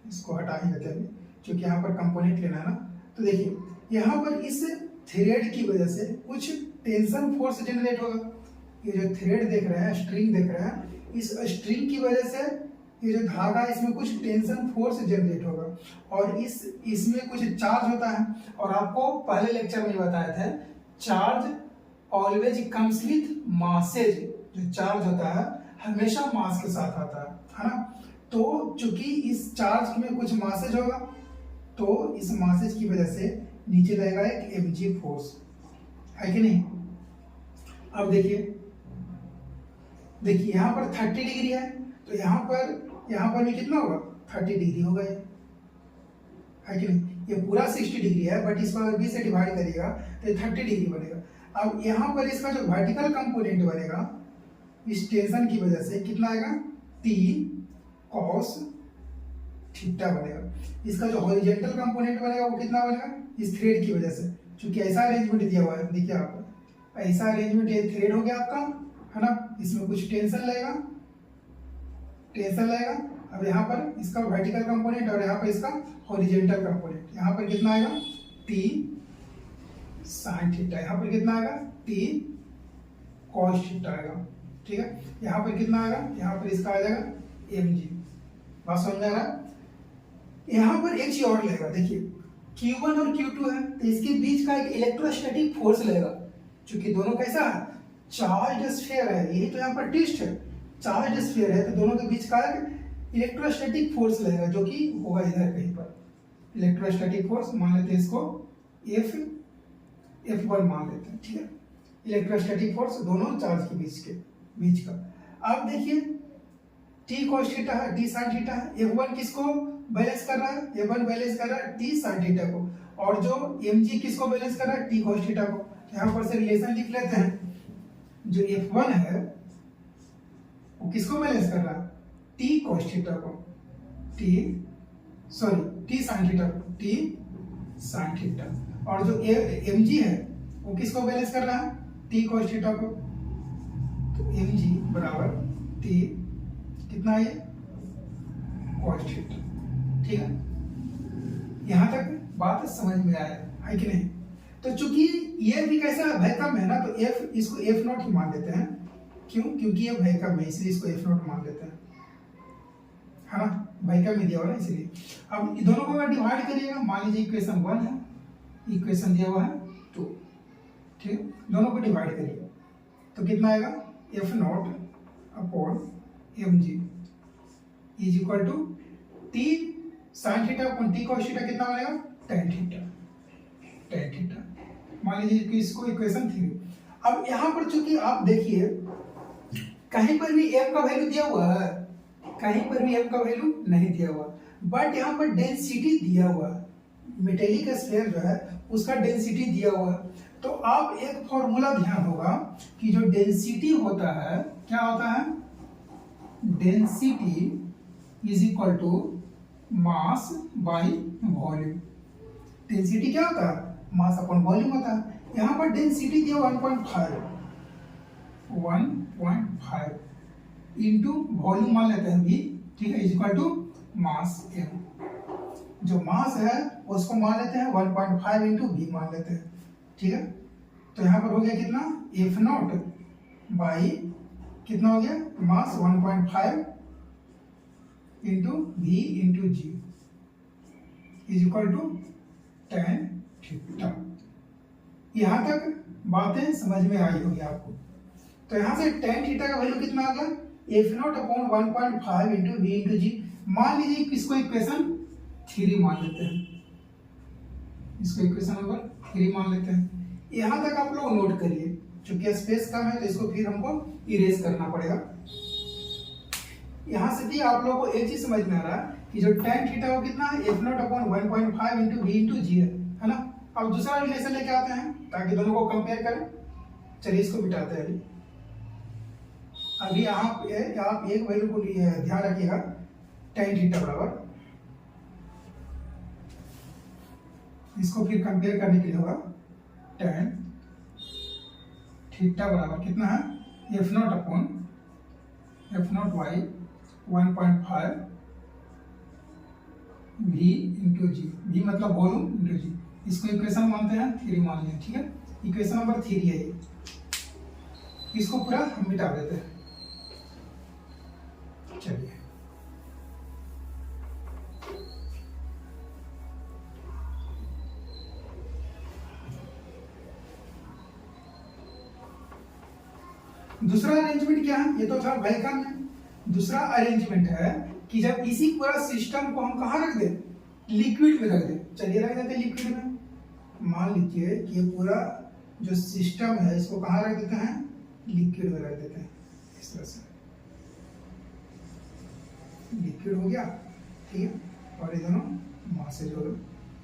इसको हटा ही देते हैं क्योंकि यहाँ पर कंपोनेंट लेना है ना। तो देखिए यहाँ पर इस थ्रेड की वजह से कुछ टेंशन फोर्स जनरेट होगा। ये जो थ्रेड देख रहे हैं, स्ट्रिंग देख रहे हैं, इस स्ट्रिंग की वजह से ये जो धागा है इसमें कुछ टेंशन फोर्स जनरेट होगा और इसमें कुछ चार्ज होता है। और आपको पहले लेक्चर में बताया था charge always comes with masses, जो चार्ज होता है हमेशा मास के साथ आता है ना। तो चूंकि इस चार्ज में कुछ मासेज होगा तो इस मासेज की वजह से नीचे लगेगा एक mg फोर्स, है कि नहीं। अब देखिए यहाँ पर 30 डिग्री है तो यहाँ पर भी कितना होगा, 30 डिग्री होगा ये, है कि नहीं। ये पूरा 60 डिग्री है बट इसको अगर 20 से डिवाइड करिएगा तो ये 30 डिग्री बनेगा। अब यहाँ पर इसका जो वर्टिकल कंपोनेंट बनेगा इस टेंशन की वजह से कितना आएगा, T cos थीटा बनेगा। इसका जो हॉरिजॉन्टल कंपोनेंट बनेगा वो कितना बनेगा, इस थ्रेड की वजह से, क्योंकि ऐसा अरेंजमेंट दिया हुआ है। देखिए आपको ऐसा अरेंजमेंट, ये थ्रेड हो गया आपका है ना, इसमें कुछ टेंशन लगेगा। अब यहाँ पर इसका वर्टिकल कंपोनेंट और यहाँ पर इसका हॉरिजॉन्टल कंपोनेंट, यहाँ पर कितना आएगा, T sin थीटा, यहाँ पर कितना आएगा, T cos थीटा आएगा, ठीक है। यहाँ पर कितना आएगा, यहाँ पर इसका आ जाएगा mg। बात समझ में आ रहा है। यहाँ पर एक चीज और लगेगा, देखिए Q1 और Q2 है तो इसके बीच का एक इलेक्ट्रोस्टैटिक फोर्स लगेगा, क्योंकि दोनों कैसा है, चार्ज स्फीयर है। यही तो यहाँ पर ट्विस्ट है, चार्ज स्फीयर है तो दोनों के बीच का एक इलेक्ट्रोस्टैटिक फोर्स लगेगा जो कि होगा इधर कहीं पर। इलेक्ट्रोस्टैटिक फोर्स मान लेते हैं इसको F1 मान लेते हैं, ठीक है। इलेक्ट्रोस्टैटिक फोर्स दोनों चार्ज के बीच का। अब देखिए T cos थीटा है, T sin थीटा है। F1 किसको बैलेंस कर रहा है, F1 बैलेंस कर रहा है T sin थीटा को, और जो mg किसको बैलेंस कर रहा है, T cos थीटा को। यहाँ पर से रिलेशन लिख लेते हैं, जो F1 है वो किसको बैलेंस कर रहा है, T cos थीटा को, T sin थीटा को, T sin थीटा। और जो mg है वो किसको बैलेंस कर रहा है, T cos थीटा को। तो mg बराबर T कितना है, cos थीटा, ठीक है। यहां तक बात समझ में आया है कि नहीं। तो चूंकि ये भी कैसा वैक्यूम है ना, तो F इसको F0 ही मान लेते हैं। क्यों, क्योंकि ये वैक्यूम है इसलिए इसको F0 मान लेते हैं, है ना, वैक्यूम में दिया हुआ है इसलिए। अब दोनों को अगर डिवाइड करिएगा, मान लीजिए इक्वेशन 1 है, इक्वेशन दिया हुआ है 2, ठीक, दोनों को डिवाइड करिएगा तो कितना आएगा, F0 upon mg is equal to T sin theta upon T cos theta कितना बनेगा, tan थीटा। मान लीजिए कि इसको इक्वेशन 3। अब यहाँ पर चूंकि आप देखिए कहीं पर भी m का वैल्यू दिया हुआ है, कहीं पर भी m का वैल्यू नहीं दिया हुआ, बट यहाँ पर डेंसिटी दिया हुआ है। मेटेलिक स्फीयर जो है उसका डेंसिटी दिया हुआ है। तो आप एक फॉर्मूला ध्यान होगा कि जो डेंसिटी होता है क्या होता है, density is equal to mass by volume. Density क्या होता है, मास अपॉन वॉल्यूम होता है। यहाँ पर डेंसिटी दिया 1.5 इंटू वॉल्यूम मान लेते हैं v, ठीक है, is equal to mass m। जो मास है उसको मान लेते हैं 1.5 इंटू v मान लेते हैं, ठीक है। तो यहाँ पर हो गया कितना, F0 बाई कितना हो गया, mass 1.5 into v into g, is equal to tan theta. यहां तक बातें समझ में आई होगी आपको। तो यहां से tan थीटा का वैल्यू कितना आ गया, F0 upon 1.5 into V into G. मान लीजिए इसको इक्वेशन 3 मान लेते हैं, इसको इक्वेशन नंबर 3 मान लेते हैं। यहां तक आप लोग नोट करिए, चूंकि स्पेस कम है तो इसको फिर हमको इरेज करना पड़ेगा। यहां से भी आप लोगों को एक चीज समझ में आ रहा है कि जो tan थीटा वो कितना है, F0 upon 1.5 into V into G है ना। अब दूसरा रिलेशन लेके आते हैं ताकि दोनों को कंपेयर करें। चलिए इसको मिटाते हैं। अभी आप एक वैल्यू को ध्यान रखिएगा, tan थीटा बराबर, इसको फिर कंपेयर करने के लिए होगा tan थीटा बराबर कितना है, F0 upon F0 y 1.5 v into G. v मतलब वॉल्यूम इंटू जी। इसको इक्वेशन मानते हैं 3 मान लिया, ठीक है। इक्वेशन नंबर 3 है ये। इसको पूरा हम मिटा देते हैं। चलिए दूसरा अरेंजमेंट क्या है, ये तो था वैल्कम में। दूसरा अरेंजमेंट है कि जब इसी पूरा सिस्टम को हम कहाँ रख दें, लिक्विड में रख दें। चलिए रख देते हैं लिक्विड में। मान लीजिए कि ये पूरा जो सिस्टम है इसको कहाँ रख देते हैं, लिक्विड में रख देते हैं। इस तरह से लिक्विड हो गया, ठीक है। और ये दोनों मास से जोड़ो,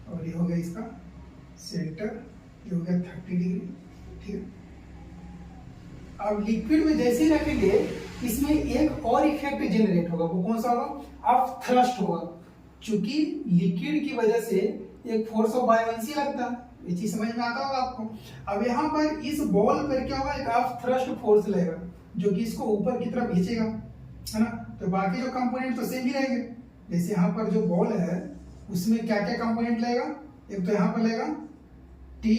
और ये हो गया इसका सेंटर, ये हो गया 30 डिग्री, ठीक है। अब लिक्विड में जैसे ही रखेंगे इसमें एक और इफेक्ट जनरेट होगा। वो कौन सा होगा, अब थ्रस्ट होगा। चूंकि लिक्विड की वजह से एक फोर्स ऑफ बायोवेंसी लगता है, ये चीज समझ में आता होगा आपको। अब यहाँ पर इस बॉल पर क्या होगा, एक आप थ्रस्ट फोर्स लगेगा जो कि इसको ऊपर की तरफ खींचेगा, है ना। तो बाकी जो कंपोनेंट तो सेम ही रहेंगे। जैसे यहाँ पर जो बॉल है उसमें क्या क्या कंपोनेंट लगेगा, एक तो यहाँ पर लगेगा टी।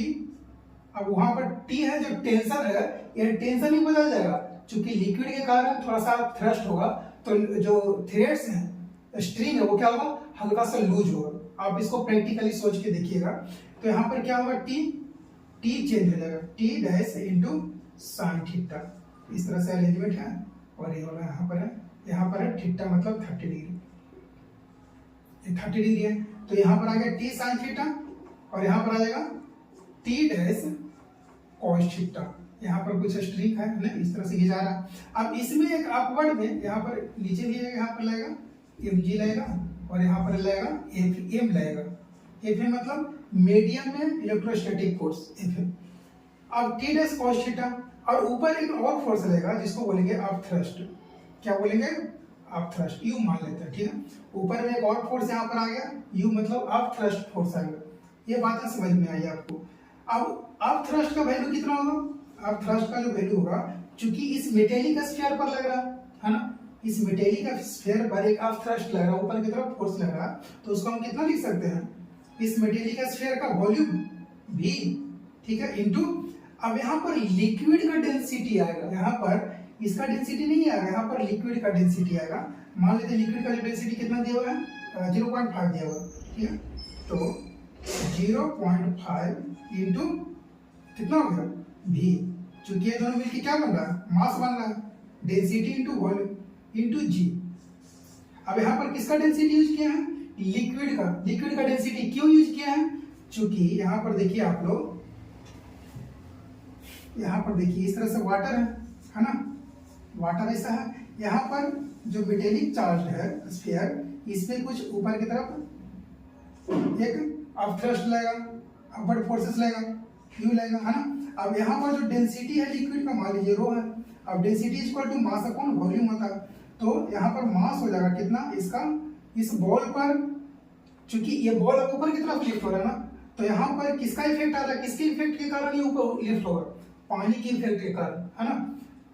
अब वहां पर टी है जो टेंशन है, ये टेंशन ही बदल जाएगा। चूंकि लिक्विड के कारण थोड़ा सा थ्रस्ट होगा तो जो थ्रेड्स हैं, स्ट्रिंग है, वो क्या होगा, हल्का सा लूज होगा। आप इसको प्रैक्टिकली सोच के देखिएगा। तो यहाँ पर क्या होगा, टी चेंज हो जाएगा, T dash into sine theta. इस तरह से अरेंजमेंट है। और ये वाला यहाँ पर है थीटा मतलब 30 डिग्री, 30 डिग्री है। तो यहाँ पर आ गया टी साइन थीटा, और यहाँ पर आ जाएगा टी डैश कॉस थीटा। यहाँ पर कुछ स्ट्रिंग है ना, इस तरह से खींचा रहा है। अब इसमें एक अपवर्ड में यहाँ पर नीचे भी यहाँ पर लगेगा mg लगेगा, और यहाँ पर लगेगा fm लगेगा। fm मतलब मीडियम में इलेक्ट्रोस्टैटिक फोर्स fm। अब टी डैश कॉस थीटा, और ऊपर एक और फोर्स लगेगा जिसको बोलेंगे अप थ्रस्ट। क्या बोलेंगे, अप थ्रस्ट, यू मान लेते हैं, ठीक है। ऊपर में एक और फोर्स यहाँ पर आ गया, यू मतलब अप थ्रस्ट फोर्स आ गया। ये बातें समझ में आई आपको। अब अप थ्रस्ट का वैल्यू कितना होगा, अब थ्रस्ट का जो वैल्यू होगा, चूंकि इस मेटेलिक स्फीयर पर लग रहा है ना, इस मेटेलिक स्फीयर पर एक अप थ्रस्ट लग रहा है, ऊपर की तरफ फोर्स लग रहा है, तो उसको हम कितना लिख सकते हैं, इस मेटेलिक स्फीयर का वॉल्यूम v, ठीक है, इनटू। अब यहाँ पर लिक्विड का डेंसिटी आएगा, यहाँ पर इसका डेंसिटी नहीं आएगा, यहाँ पर लिक्विड का डेंसिटी आएगा। मान लेते हैं लिक्विड का डेंसिटी कितना दिया हुआ है, 0.5 दिया हुआ है, ठीक है। तो 0.5 इंटू कितना हो गया v, चूंकि ये दोनों मिलकर क्या बन रहा है, मास बन रहा है, डेंसिटी इंटू वॉल्यूम इंटू जी। अब यहाँ पर किसका डेंसिटी यूज किया है, लिक्विड का डेंसिटी क्यों यूज किया है, चूंकि यहाँ पर देखिए आप लोग, यहाँ पर देखिए इस तरह से वाटर है ना, वाटर ऐसा है। यहाँ पर जो मेटेलिक चार्ज है स्फीयर, इसमें कुछ ऊपर की तरफ एक अप थ्रस्ट लगेगा, अपवर्ड फोर्सेस लगेगा, क्यू लगेगा, है ना। अब यहाँ पर जो डेंसिटी है लिक्विड का, मान लीजिए रो है। अब density equal to mass upon volume होता है। तो यहाँ पर मास हो जाएगा कितना इसका, इस बॉल पर, चूंकि ये बॉल अब ऊपर की तरफ लिफ्ट हो रहा है ना, तो यहाँ पर किसका इफेक्ट आ रहा है, किसके इफेक्ट के कारण ये ऊपर लिफ्ट होगा, पानी के इफेक्ट के कारण, है ना।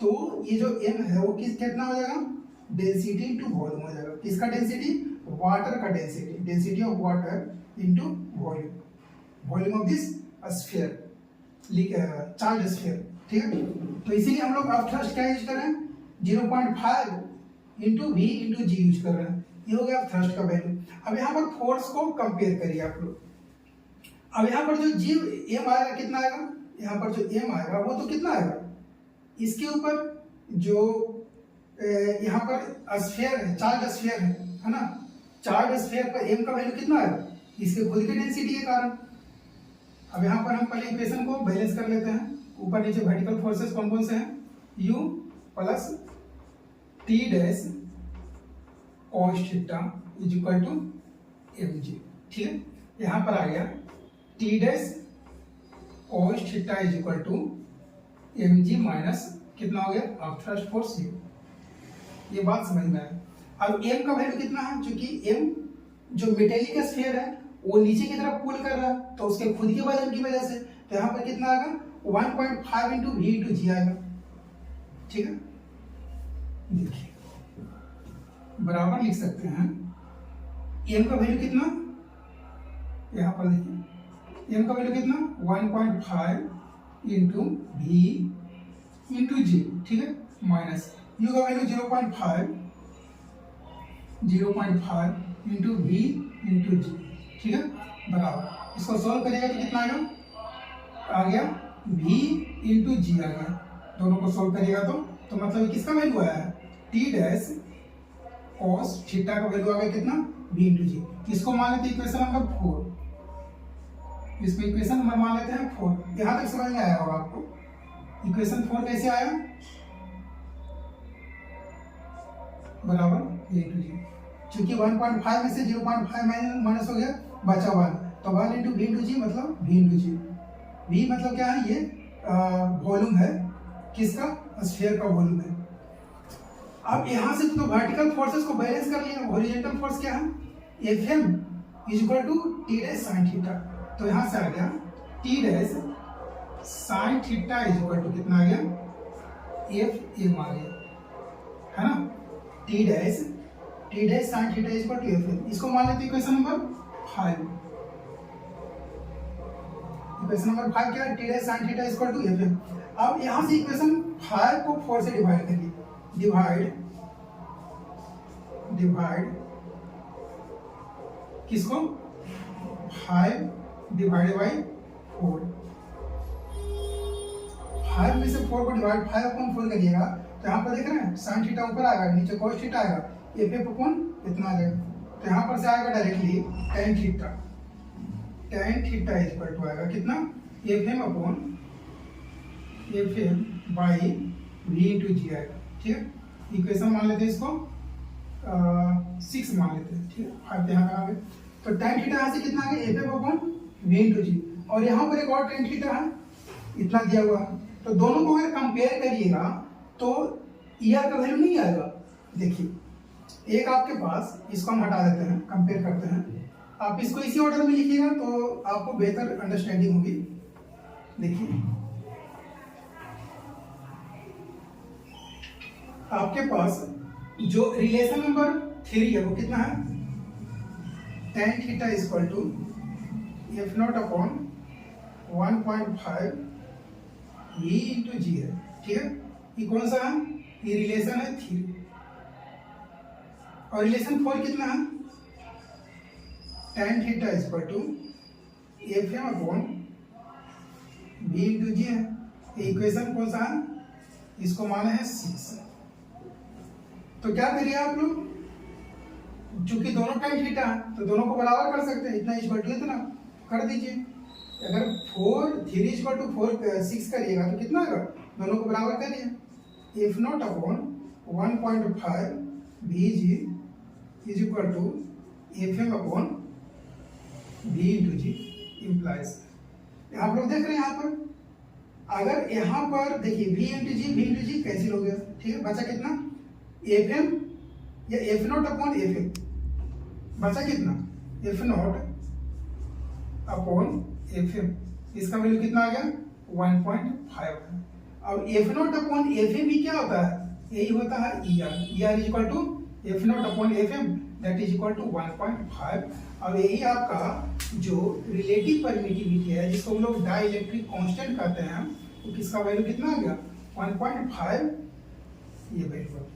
तो ये जो m है वो कितना हो जाएगा, डेंसिटी इंटू वॉल्यूम हो जाएगा। किसका डेंसिटी, वाटर का density, density of water into volume, volume of this sphere, charge sphere, ठीक है। तो इसीलिए हम लोग अब थ्रस्ट क्या यूज कर रहे हैं, 0.5 इंटू v इंटू जी यूज कर रहे हैं। ये हो गया थ्रस्ट का वैल्यू। अब यहाँ पर फोर्स को कंपेयर करिए आप लोग। अब यहाँ पर जो जी एम आएगा कितना आएगा, यहाँ पर जो एम आएगा वो तो कितना आएगा, इसके ऊपर जो यहाँ पर स्फीयर है, चार्ज स्फीयर है ना, चार्ज स्फीयर पर एम का वैल्यू कितना आएगा, इसके खुद की डेंसिटी के कारण। अब यहाँ पर हम पहले इक्वेशन को बैलेंस कर लेते हैं। ऊपर नीचे वर्टिकल फोर्सेस कौन कौन से हैं, u plus T dash cos theta is equal to M G. ठीक है, यहाँ पर आ गया T dash cos theta is equal to M G minus कितना हो गया, अब थ्रस्ट फोर्स यू। ये बात समझ में आए। अब m का वैल्यू कितना है, क्योंकि m जो मेटेलिक स्फीयर है वो नीचे की तरफ पुल कर रहा है, तो उसके खुद के वजन की वजह से, तो यहाँ पर कितना आएगा 1.5 इंटू वी इंटू जी आएगा। ठीक है, देखिए बराबर लिख सकते हैं m का वैल्यू कितना, यहाँ पर देखिए m का वैल्यू कितना 1.5 इंटू वी इंटू जी। ठीक है, माइनस u का वैल्यू 0.5 इंटू वी इंटू जी। ठीक है, बराबर इसको सॉल्व करेगा तो कितना आएगा, आ गया v इंटू जी आ गया। दोनों को सॉल्व करेगा तो मतलब किसका वैल्यू आया है, टी डैश कॉस थीटा का वैल्यू आ गया कितना, v इंटू जी। इसको मान लेते हैं इक्वेशन नंबर 4। इसमें इक्वेशन नंबर मान लेते हैं 4। यहाँ तक समझ में आया होगा आपको। इक्वेशन 4 कैसे आया, बराबर v इंटू जी, क्योंकि 1.5 में से 0.5 माइनस हो गया, बचा 1, तो 1 इंटू वी इंटू जी मतलब v इंटू जी। v मतलब क्या है, ये वॉल्यूम है, किसका, स्फीयर का वॉल्यूम है। अब यहाँ से तो वर्टिकल फोर्सेस को बैलेंस कर लिया। हॉरिजॉन्टल फोर्स क्या है, Fm is equal to T dash sine theta, तो यहाँ से आ गया T dash sine theta is equal to कितना आ गया, Fm आ गया, है ना, T dash sine theta is equal to Fm। इसको मान लेते हैं इक्वेशन नंबर 5। इक्वेशन नंबर 5 क्या है, T dash sine theta is equal to Fm। अब यहाँ से इक्वेशन 5 को 4 से डिवाइड करिए, डिवाइड किसको, 5 डिवाइडेड बाई 4। 5 में से 4 को डिवाइड 5 अपॉन 4 करिएगा तो यहाँ पर देख रहे हैं साइन थीटा ऊपर आएगा, नीचे कॉस थीटा आएगा, F अपॉन इतना आ जाएगा, तो यहाँ पर से आएगा directly tan theta is equal to आएगा कितना, Fm upon Fm by v into G आएगा। ठीक है, इक्वेशन मान लेते हैं इसको 6 मान लेते हैं। ठीक है, 5 यहाँ आ गए, तो tan थीटा यहाँ से कितना आ गया, Fm अपॉन v इंटू जी, और यहाँ पर एक और tan थीटा है, इतना दिया हुआ है, तो दोनों को अगर कंपेयर करिएगा तो ER का वैल्यू नहीं आएगा। देखिए एक आपके पास, इसको हम हटा देते हैं, कंपेयर करते हैं, आप इसको इसी ऑर्डर में लिखिएगा तो आपको बेहतर अंडरस्टैंडिंग होगी। देखिए आपके पास जो रिलेशन नंबर 3 है वो कितना है, tan theta is equal to F0 upon 1.5 v into G है। ठीक है, ये कौन सा है, ये रिलेशन है 3, और रिलेशन 4 कितना है, tan theta is equal to Fm upon v into G है। इक्वेशन कौन सा है, इसको माना है 6। तो क्या करिए आप लोग, चूंकि दोनों tan थीटा है तो दोनों को बराबर कर सकते हैं, इतना इज इक्वल टू इतना कर दीजिए। अगर 3 इज इक्वल टू 6 करिएगा तो कितना आएगा, दोनों को बराबर करिए, F0 upon 1.5 Vg is equal to Fm upon v into G implies. आप लोग देख रहे हैं यहाँ पर, अगर यहाँ पर देखिए v इंटू जी कैंसिल हो गया। ठीक है, बचा कितना, Fm या F0 अपॉन Fm, बचा कितना, F0 अपॉन Fm, इसका वैल्यू कितना आ गया 1.5। अब F0 अपॉन Fm भी क्या होता है, यही होता है ER is equal to F0 upon Fm that is equal to 1.5। अब यही आपका जो रिलेटिव परमिटिविटी है, जिसको हम लोग डाई इलेक्ट्रिक कांस्टेंट कहते हैं, तो किसका वैल्यू कितना आ गया 1.5, ये वैल्यू।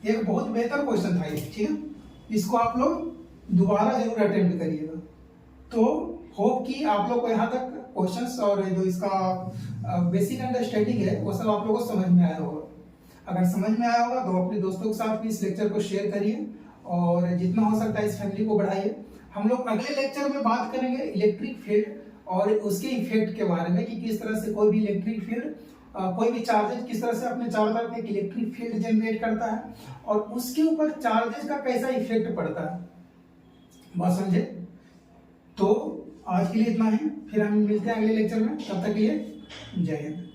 एक बहुत बेहतर क्वेश्चन था ये, ठीक है। इसको आप लोग दोबारा जरूर अटेम्प्ट करिएगा। तो होप कि आप लोग को यहाँ तक क्वेश्चंस और जो इसका बेसिक अंडरस्टैंडिंग है वो सब आप लोगों को समझ में आया होगा। अगर समझ में आया होगा तो अपने दोस्तों के साथ भी इस लेक्चर को शेयर करिए और जितना हो सकता है इस फैमिली को बढ़ाइए। हम लोग अगले लेक्चर में बात करेंगे इलेक्ट्रिक फील्ड और उसके इफेक्ट के बारे में, कि किस तरह से कोई भी इलेक्ट्रिक फील्ड कोई भी चार्जेज किस तरह से अपने चारों तरफ एक इलेक्ट्रिक फील्ड जनरेट करता है और उसके ऊपर चार्जेज का कैसा इफेक्ट पड़ता है। बात समझे? तो आज के लिए इतना ही, फिर हम मिलते हैं अगले लेक्चर में। तब तक के लिए जय हिंद।